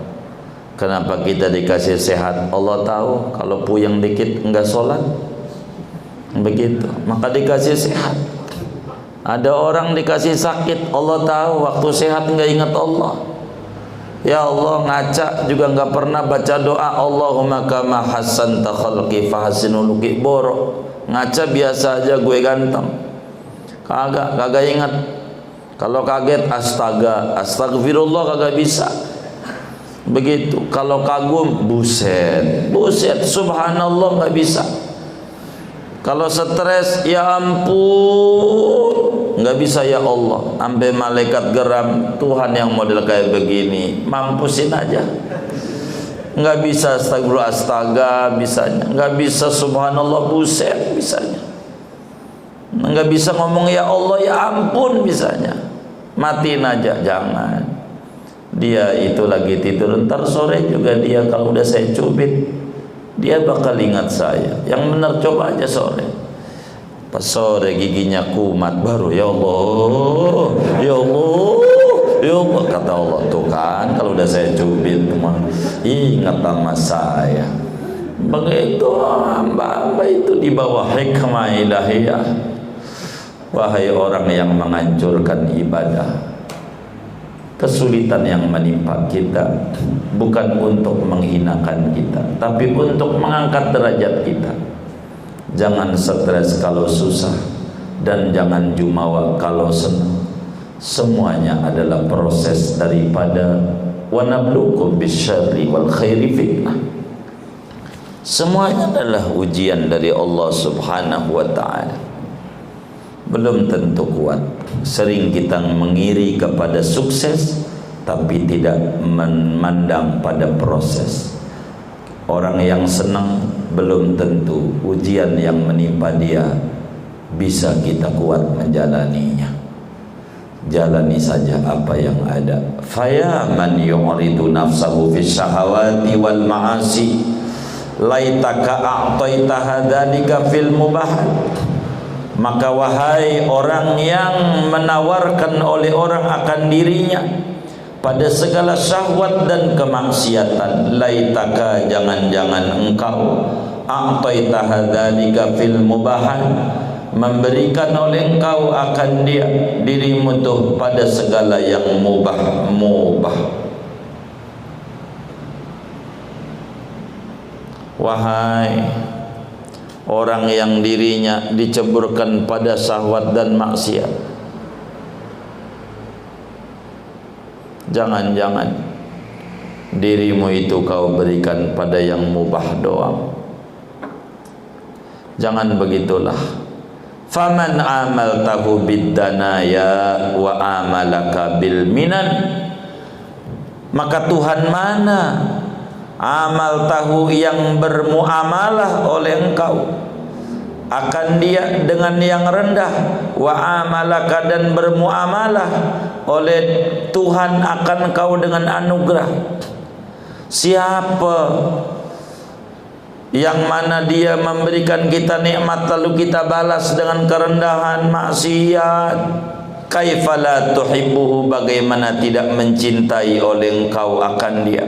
kenapa kita dikasih sehat? Allah tahu kalau puyeng dikit enggak sholat, begitu, maka dikasih sehat. Ada orang dikasih sakit, Allah tahu waktu sehat enggak ingat Allah. Ya Allah, ngaca juga enggak pernah baca doa Allahumma kama hassanta khalqi fahsinuluki. Borok, ngaca biasa aja gue ganteng, kagak ingat. Kalau kaget astaga, astagfirullah kagak bisa. Begitu. Kalau kagum, buset subhanallah nggak bisa. Kalau stres, ya ampun, nggak bisa ya Allah. Sampai malaikat geram, Tuhan yang model kayak begini, mampusin aja. Nggak bisa astagfirullah, astaga bisanya. Nggak bisa subhanallah, buset bisanya. Nggak bisa ngomong ya Allah ya ampun bisanya. Matiin aja, jangan. Dia itu lagi tidur, ntar sore juga dia kalau udah saya cubit, dia bakal ingat saya. Yang benar coba aja sore. Pas sore giginya kumat, baru ya Allah, ya Allah, ya Allah, kata Allah. Tuh kan kalau udah saya cubit, ingat sama saya. Begitu hamba-hamba itu di bawah hikmah ilahiyah. Wahai orang yang menghancurkan ibadah, kesulitan yang menimpa kita bukan untuk menghinakan kita, tapi untuk mengangkat derajat kita. Jangan stres kalau susah, dan jangan jumawa kalau senang. Semuanya adalah proses daripada wa nabluukum bisyarri wal khairi fitnah. Semuanya adalah ujian dari Allah Subhanahu wa ta'ala. Belum tentu kuat. Sering kita mengiri kepada sukses, tapi tidak memandang pada proses. Orang yang senang belum tentu ujian yang menimpa dia bisa kita kuat menjalaninya. Jalani saja apa yang ada. Faya man yu'ridu nafsahu fi syahawati wal ma'asi laitaka a'taita hadzalika fil mubahat. Maka wahai orang yang menawarkan oleh orang akan dirinya pada segala syahwat dan kemaksiatan, laitaka jangan-jangan engkau a'taita hadzalika fil mubahat, memberikan oleh engkau akan dia dirimu tuh pada segala yang mubah. Wahai orang yang dirinya diceburkan pada syahwat dan maksiat, jangan-jangan dirimu itu kau berikan pada yang mubah doang. Jangan begitulah. Faman amaltahu biddanaya wa amalaka bil minan, maka Tuhan mana amal tahu yang bermuamalah oleh engkau akan dia dengan yang rendah, wa amalaka dan bermuamalah oleh Tuhan akan kau dengan anugerah. Siapa yang mana dia memberikan kita nikmat lalu kita balas dengan kerendahan maksiat? Kaifa la tuhibbuhu, bagaimana tidak mencintai oleh engkau akan dia?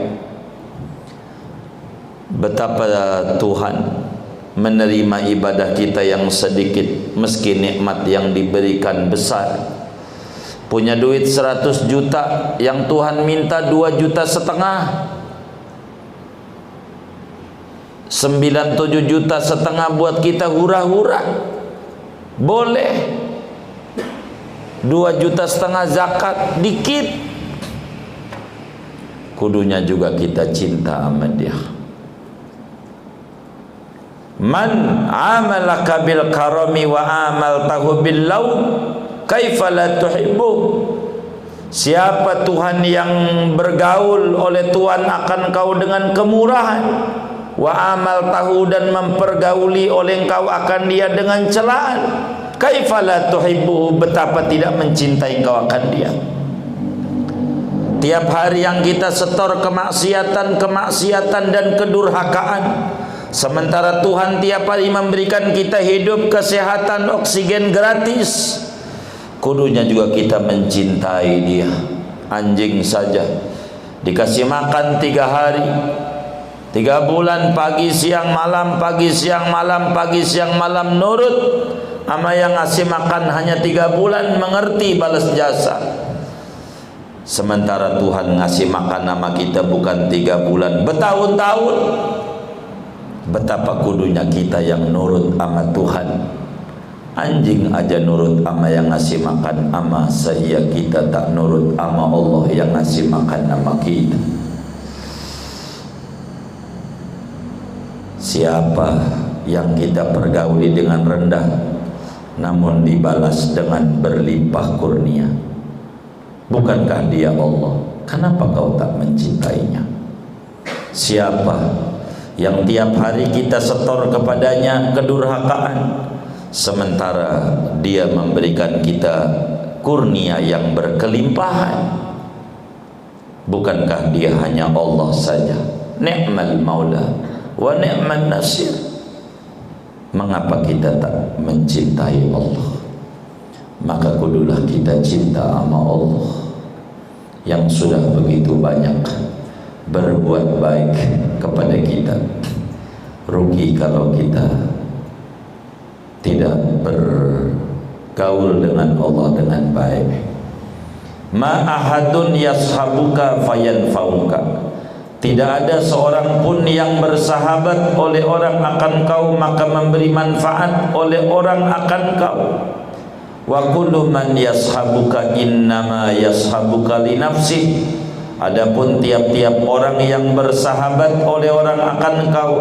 Betapa Tuhan menerima ibadah kita yang sedikit meski nikmat yang diberikan besar. Punya duit 100 juta, yang Tuhan minta 2,5 juta, 97,5 juta buat kita hura-hura. Boleh 2,5 juta zakat, dikit. Kudunya juga kita cinta sama dia. Man amalaka bil karami wa amaltahu bil laun kaifa la tuhibbu. Siapa Tuhan yang bergaul oleh Tuhan akan kau dengan kemurahan, wa amal tahu dan mempergauli oleh engkau akan dia dengan celaan, kaifa la tuhibbu, betapa tidak mencintai engkau akan dia. Tiap hari yang kita setor kemaksiatan dan kedurhakaan, sementara Tuhan tiap hari memberikan kita hidup, kesehatan, oksigen gratis, kudunya juga kita mencintai dia. Anjing saja dikasih makan 3 hari 3 bulan, pagi siang malam, pagi siang malam, pagi siang malam, nurut ama yang ngasih makan hanya 3 bulan, mengerti balas jasa. Sementara Tuhan ngasih makan nama kita bukan 3 bulan, bertahun-tahun. Betapa kudunya kita yang nurut ama Tuhan. Anjing aja nurut ama yang ngasih makan ama, saya kita tak nurut ama Allah yang ngasih makan ama kita. Siapa yang kita pergauli dengan rendah namun dibalas dengan berlimpah kurnia? Bukankah dia Allah? Kenapa kau tak mencintainya? Siapa yang tiap hari kita setor kepadanya kedurhakaan, sementara dia memberikan kita kurnia yang berkelimpahan? Bukankah dia hanya Allah saja? Ni'mal maula wa ni'man nasir. Mengapa kita tak mencintai Allah? Maka kudulah kita cinta sama Allah yang sudah begitu banyak berbuat baik kepada kita. Rugi kalau kita tidak bergaul dengan Allah dengan baik. Ma ahadun yashabuka fayanfauka. Tidak ada seorang pun yang bersahabat oleh orang akan kau maka memberi manfaat oleh orang akan kau. Wa kullu man yashabuka innama yashabuka li nafsih. Adapun tiap-tiap orang yang bersahabat oleh orang akan kau,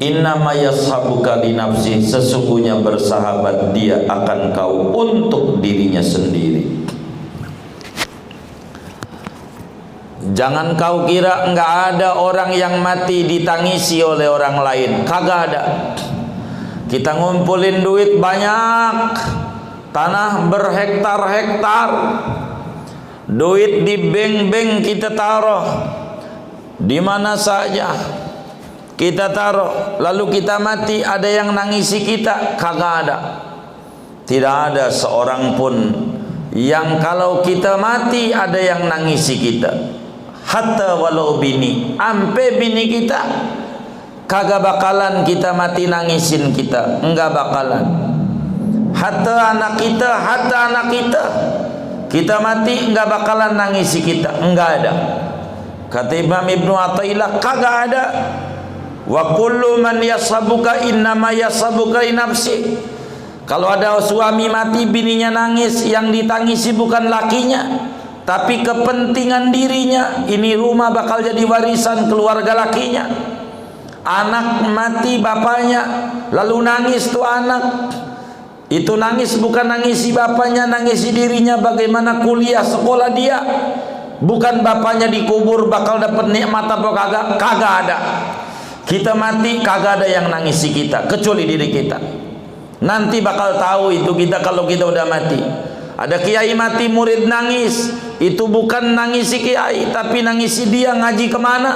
innama yashabuka li nafsih, sesungguhnya bersahabat dia akan kau untuk dirinya sendiri. Jangan kau kira enggak ada orang yang mati ditangisi oleh orang lain. Kagak ada. Kita ngumpulin duit banyak, tanah berhektar-hektar, duit di bank-bank kita taruh, di mana saja kita taruh, lalu kita mati, ada yang nangisi kita? Kagak ada. Tidak ada seorang pun yang kalau kita mati ada yang nangisi kita. Hatta walau bini, ampe bini kita kagak bakalan kita mati nangisin kita, enggak bakalan. Hatta anak kita kita mati enggak bakalan nangisi kita, enggak ada. Kata Imam Ibnu Athaillah, kagak ada. Wa kullu man yasabuka innama yasabuka nafsi. Kalau ada suami mati bininya nangis, yang ditangisi bukan lakinya tapi kepentingan dirinya. Ini rumah bakal jadi warisan keluarga lakinya. Anak mati bapaknya, lalu nangis tuh anak. Itu nangis bukan nangisi bapaknya, nangisi dirinya. Bagaimana kuliah sekolah dia? Bukan bapaknya dikubur bakal dapat nikmat apa kagak? Kagak ada. Kita mati kagak ada yang nangisi kita kecuali diri kita. Nanti bakal tahu itu kita kalau kita udah mati. Ada kiai mati murid nangis, itu bukan nangisi kiai tapi nangisi dia ngaji kemana.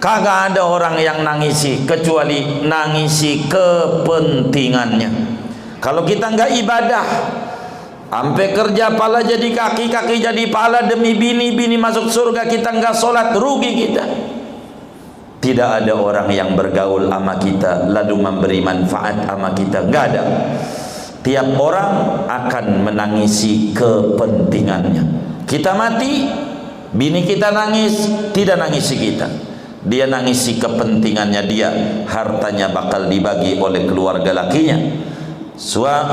Kagak ada orang yang nangisi kecuali nangisi kepentingannya. Kalau kita nggak ibadah, sampai kerja pala jadi kaki, kaki jadi pala demi bini, bini masuk surga, kita nggak sholat, rugi kita. Tidak ada orang yang bergaul sama kita lalu memberi manfaat sama kita, nggak ada. Tiap orang akan menangisi kepentingannya. Kita mati, bini kita nangis, tidak nangisi kita. Dia nangisi kepentingannya dia, hartanya bakal dibagi oleh keluarga lakinya.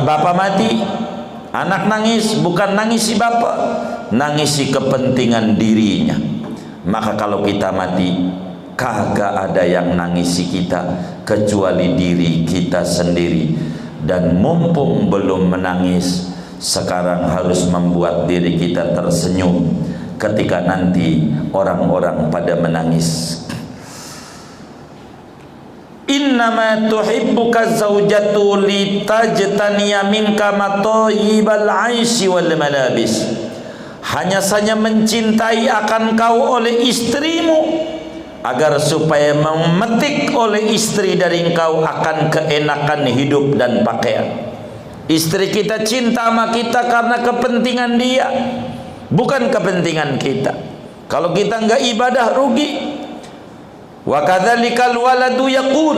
Bapak mati, anak nangis, bukan nangisi bapak, nangisi kepentingan dirinya. Maka kalau kita mati, kagak ada yang nangisi kita kecuali diri kita sendiri. Dan mumpung belum menangis, sekarang harus membuat diri kita tersenyum ketika nanti orang-orang pada menangis. Innama tuhibbuka zaujatu litajtaniya minka matayyibal 'aishi wal malabis. Hanya saja mencintai akan kau oleh istrimu, agar supaya memetik oleh istri dari engkau akan keenakan hidup dan pakaian. Istri kita cinta sama kita karena kepentingan dia, bukan kepentingan kita. Kalau kita enggak ibadah, rugi. Wa kadzalikal waladu yaqul,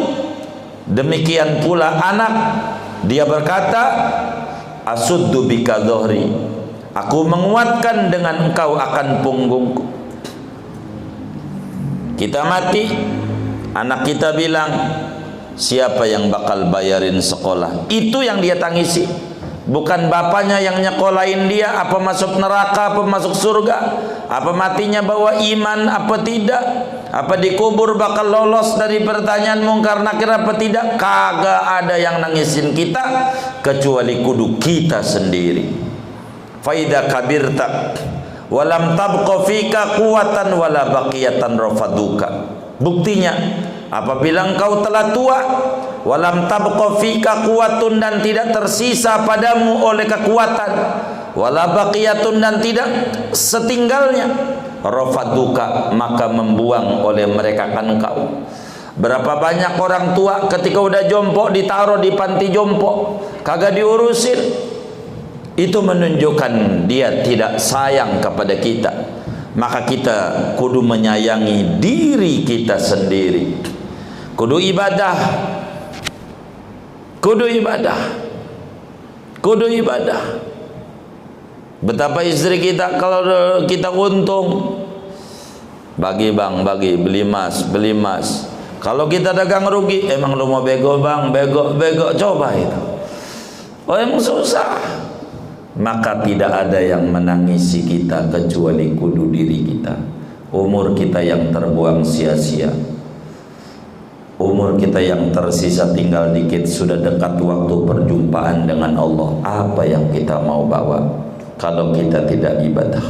demikian pula anak, dia berkata, asuddu bika dhuhri, aku menguatkan dengan engkau akan punggungku. Kita mati, anak kita bilang, siapa yang bakal bayarin sekolah? Itu yang dia tangisi, bukan bapaknya yang nyekolahin dia. Apa masuk neraka, apa masuk surga, apa matinya bawa iman, apa tidak, apa dikubur bakal lolos dari pertanyaan mungkar nakir apa tidak. Kagak ada yang nangisin kita kecuali kudu kita sendiri. Faida kabirta walam tabqa fika quwatan wala baqiyatan rafaduka. Buktinya, apabila engkau telah tua, walam tabqa fika quwatun, dan tidak tersisa padamu oleh kekuatan, wala baqiyatun, dan tidak setinggalnya, rafaduka, maka membuang oleh mereka kan engkau. Berapa banyak orang tua ketika udah jompo ditaruh di panti jompo, kagak diurusin. Itu menunjukkan dia tidak sayang kepada kita. Maka kita kudu menyayangi diri kita sendiri. Kudu ibadah, kudu ibadah, kudu ibadah. Betapa istri kita kalau kita untung, bagi bang, bagi, beli emas. Kalau kita dagang rugi, emang lu mau bego bang, bego, coba itu. Oh emang susah. Maka tidak ada yang menangisi kita kecuali kudu diri kita. Umur kita yang terbuang sia-sia, umur kita yang tersisa tinggal dikit, sudah dekat waktu perjumpaan dengan Allah. Apa yang kita mau bawa kalau kita tidak ibadah?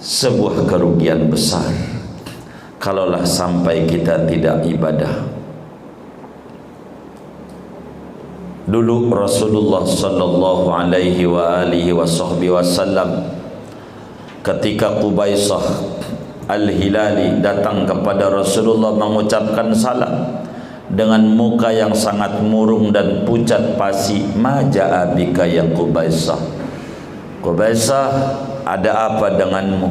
Sebuah kerugian besar kalaulah sampai kita tidak ibadah. Dulu Rasulullah sallallahu alaihi wa alihi wasallam ketika Qubaisah Al-Hilali datang kepada Rasulullah mengucapkan salam dengan muka yang sangat murung dan pucat pasi. Ma ja'a bika ya Qubaisah, Qubaisah, ada apa denganmu?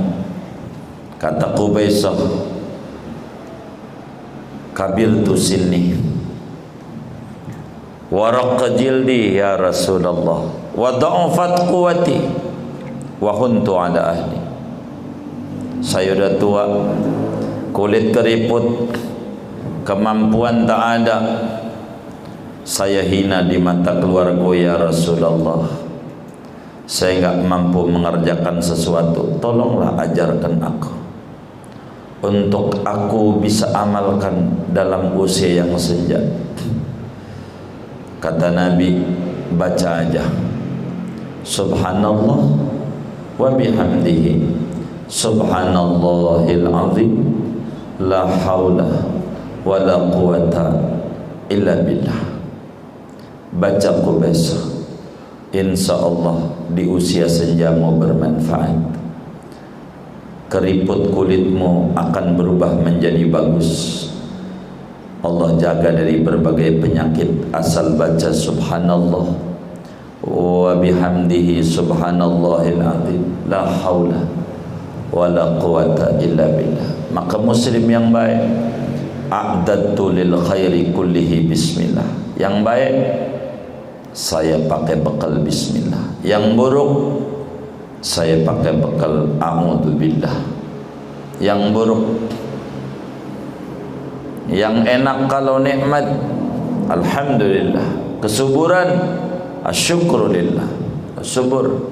Kata Qubaisah, kabirtu sinni waraqqa jildi ya Rasulullah wa da'afat quwati wa huntu ala ahli. Saya sudah tua, kulit keriput, kemampuan tak ada, saya hina di mata keluarga ya Rasulullah. Saya enggak mampu mengerjakan sesuatu, tolonglah ajarkan aku untuk aku bisa amalkan dalam usia yang senja. Kata Nabi, baca aja subhanallah wa bihamdihi subhanallahil azim la haula wa la quwata illa billah. Baca Qubaisah, insyaallah di usia senjamu bermanfaat. Keriput kulitmu akan berubah menjadi bagus. Allah jaga dari berbagai penyakit asal baca subhanallah wa bihamdihi subhanallahil azim la haula wa la quwata illa billah. Maka muslim yang baik, a'dadtu lil khairi kullihi bismillah. Yang baik, saya pakai bekal bismillah. Yang buruk, saya pakai bekal a'udzubillah. Yang buruk. Yang enak kalau nikmat, alhamdulillah. Kesuburan, asyukrulillah. Subur.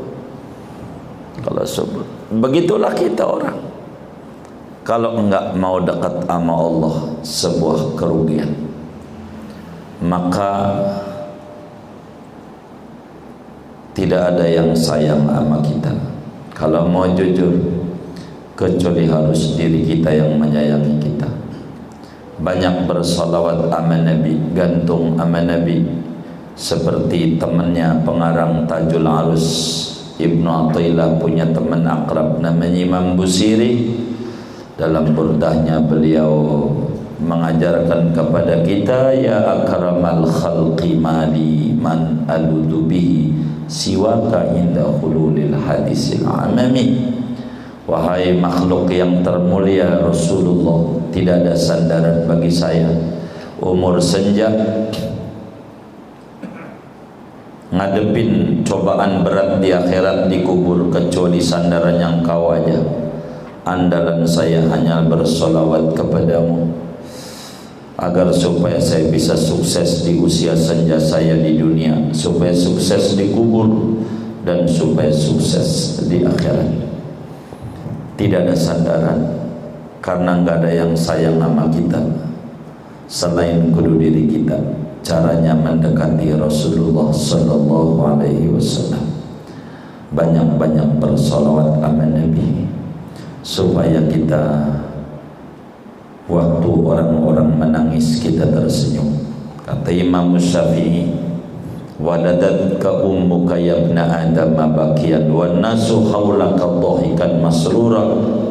Kalau subur, begitulah kita orang. kalau enggak mau dekat sama Allah sebuah kerugian. Maka tidak ada yang sayang sama kita kalau mau jujur, kecuali harus diri kita yang menyayangi kita. Banyak bersalawat sama Nabi, gantung sama Nabi, seperti temannya pengarang Tajul Arus Ibnu Athaillah punya teman akrab namanya Imam Busiri. Dalam burdahnya beliau mengajarkan kepada kita, ya akramal khalqi mali man aludu bihi siwaka inda hululil hadisil amami. Wahai makhluk yang termulia Rasulullah, tidak ada sandaran bagi saya umur senja ngadepin cobaan berat di akhirat di kubur, kecuali sandaran yang kau aja. Andalan saya hanya bersolawat kepadamu, agar supaya saya bisa sukses di usia senja saya di dunia, supaya sukses di kubur, dan supaya sukses di akhirat. Tidak ada sandaran, karena enggak ada yang sayang sama kita selain kudu diri kita. Caranya mendekati Rasulullah sallallahu alaihi wasallam, banyak-banyak bersolawat sama Nabi, supaya kita waktu orang-orang menangis kita tersenyum. Kata Imam Syafi'i, waladatka ummuka yabna adama bakiyan wan nasu haulaka dhahikan masrura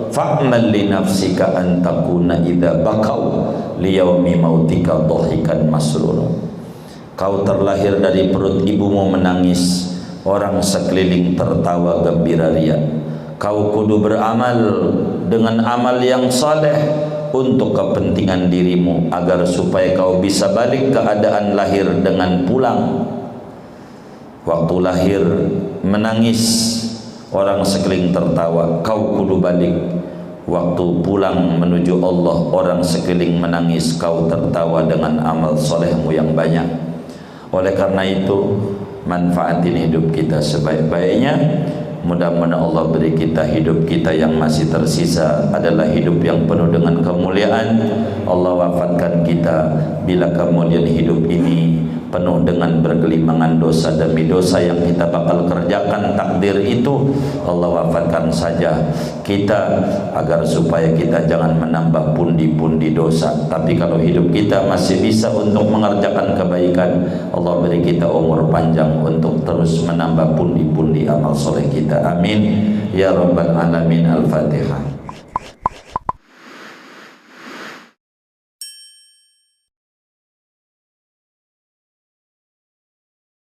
fa'mal li nafsika an takuna idza bakau liyaumi mautika dhahikan masrura. Kau terlahir dari perut ibumu menangis, orang sekeliling tertawa gembira ria. Kau kudu beramal dengan amal yang saleh untuk kepentingan dirimu, agar supaya kau bisa balik keadaan lahir dengan pulang. Waktu lahir menangis, orang sekeliling tertawa, kau kudu balik. Waktu pulang menuju Allah, orang sekeliling menangis, kau tertawa dengan amal solehmu yang banyak. Oleh karena itu, manfaatin hidup kita sebaik-baiknya. Mudah-mudahan Allah beri kita hidup kita yang masih tersisa adalah hidup yang penuh dengan kemuliaan. Allah wafatkan kita bila kemuliaan hidup ini penuh dengan bergelimangan dosa demi dosa yang kita bakal kerjakan. Takdir itu Allah wafatkan saja kita, agar supaya kita jangan menambah pundi-pundi dosa. Tapi kalau hidup kita masih bisa untuk mengerjakan kebaikan, Allah beri kita umur panjang untuk terus menambah pundi-pundi amal soleh kita. Amin ya rabbal alamin. Al-Fatihah.